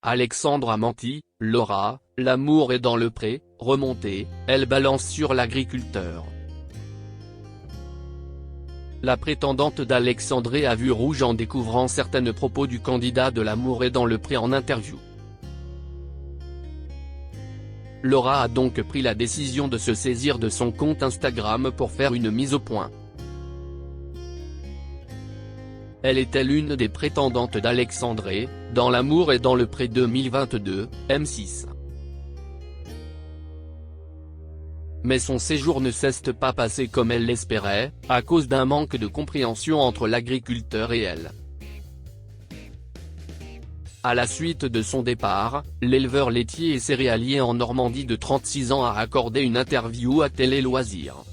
Alexandre a menti, Laura, l'amour est dans le pré, remontée, elle balance sur l'agriculteur. La prétendante d'Alexandre a vu rouge en découvrant certaines propos du candidat de l'amour est dans le pré en interview. Laura a donc pris la décision de se saisir de son compte Instagram pour faire une mise au point. Elle était l'une des prétendantes d'Alexandre, dans l'amour et dans le pré 2022, M6. Mais son séjour ne s'est pas passé comme elle l'espérait, à cause d'un manque de compréhension entre l'agriculteur et elle. À la suite de son départ, l'éleveur laitier et céréalier en Normandie de 36 ans a accordé une interview à Télé Loisirs.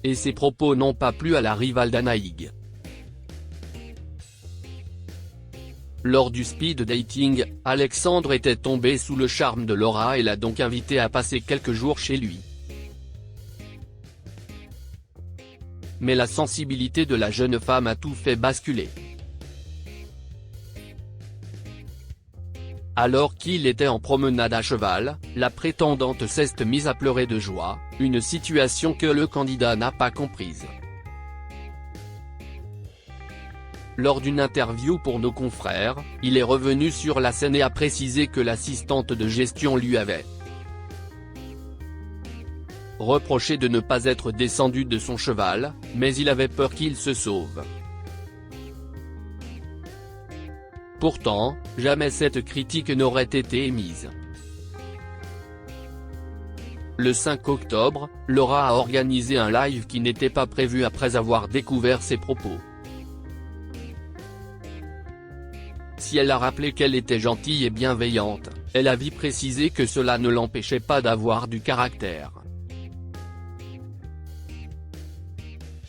Et ses propos n'ont pas plu à la rivale d'Anaïg. Lors du speed dating, Alexandre était tombé sous le charme de Laura et l'a donc invité à passer quelques jours chez lui. Mais la sensibilité de la jeune femme a tout fait basculer. Alors qu'il était en promenade à cheval, la prétendante s'est mise à pleurer de joie, une situation que le candidat n'a pas comprise. Lors d'une interview pour nos confrères, il est revenu sur la scène et a précisé que l'assistante de gestion lui avait reproché de ne pas être descendu de son cheval, mais il avait peur qu'il se sauve. Pourtant, jamais cette critique n'aurait été émise. Le 5 octobre, Laura a organisé un live qui n'était pas prévu après avoir découvert ses propos. Si elle a rappelé qu'elle était gentille et bienveillante, elle a vite précisé que cela ne l'empêchait pas d'avoir du caractère.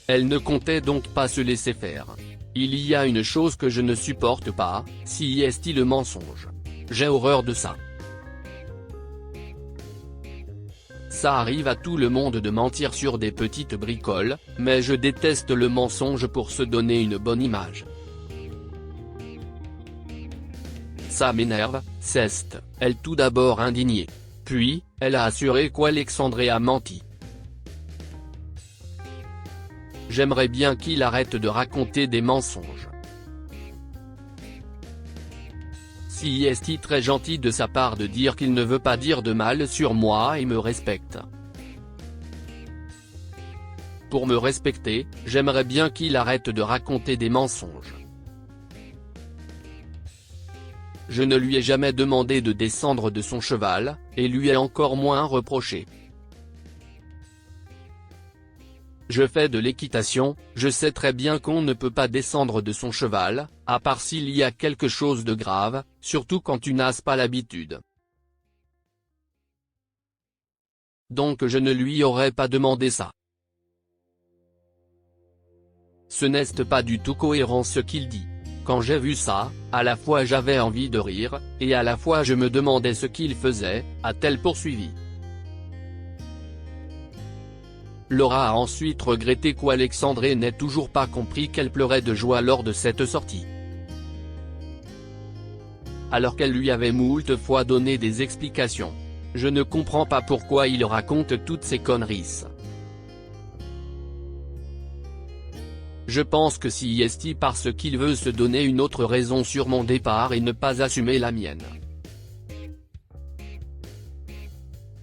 Elle ne comptait donc pas se laisser faire. Il y a une chose que je ne supporte pas, c'est le mensonge. J'ai horreur de ça. Ça arrive à tout le monde de mentir sur des petites bricoles, mais je déteste le mensonge pour se donner une bonne image. Ça m'énerve, elle tout d'abord indignée. Puis, elle a assuré qu'Alexandre a menti. J'aimerais bien qu'il arrête de raconter des mensonges. C'est très gentil de sa part de dire qu'il ne veut pas dire de mal sur moi et me respecte. Pour me respecter, j'aimerais bien qu'il arrête de raconter des mensonges. Je ne lui ai jamais demandé de descendre de son cheval, et lui ai encore moins reproché. Je fais de l'équitation, je sais très bien qu'on ne peut pas descendre de son cheval, à part s'il y a quelque chose de grave, surtout quand tu n'as pas l'habitude. Donc je ne lui aurais pas demandé ça. Ce n'est pas du tout cohérent ce qu'il dit. Quand j'ai vu ça, à la fois j'avais envie de rire, et à la fois je me demandais ce qu'il faisait, a-t-elle poursuivi. Laura a ensuite regretté qu'Alexandre n'ait toujours pas compris qu'elle pleurait de joie lors de cette sortie. Alors qu'elle lui avait moult fois donné des explications. Je ne comprends pas pourquoi il raconte toutes ces conneries. Je pense que c'est parce qu'il veut se donner une autre raison sur mon départ et ne pas assumer la mienne.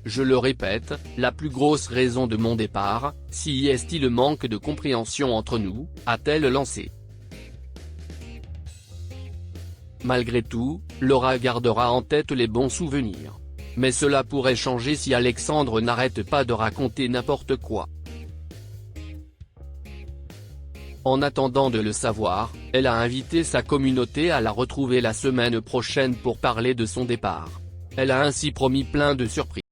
Je le répète, la plus grosse raison de mon départ, c'est le manque de compréhension entre nous, a-t-elle lancé. Malgré tout, Laura gardera en tête les bons souvenirs. Mais cela pourrait changer si Alexandre n'arrête pas de raconter n'importe quoi. En attendant de le savoir, elle a invité sa communauté à la retrouver la semaine prochaine pour parler de son départ. Elle a ainsi promis plein de surprises.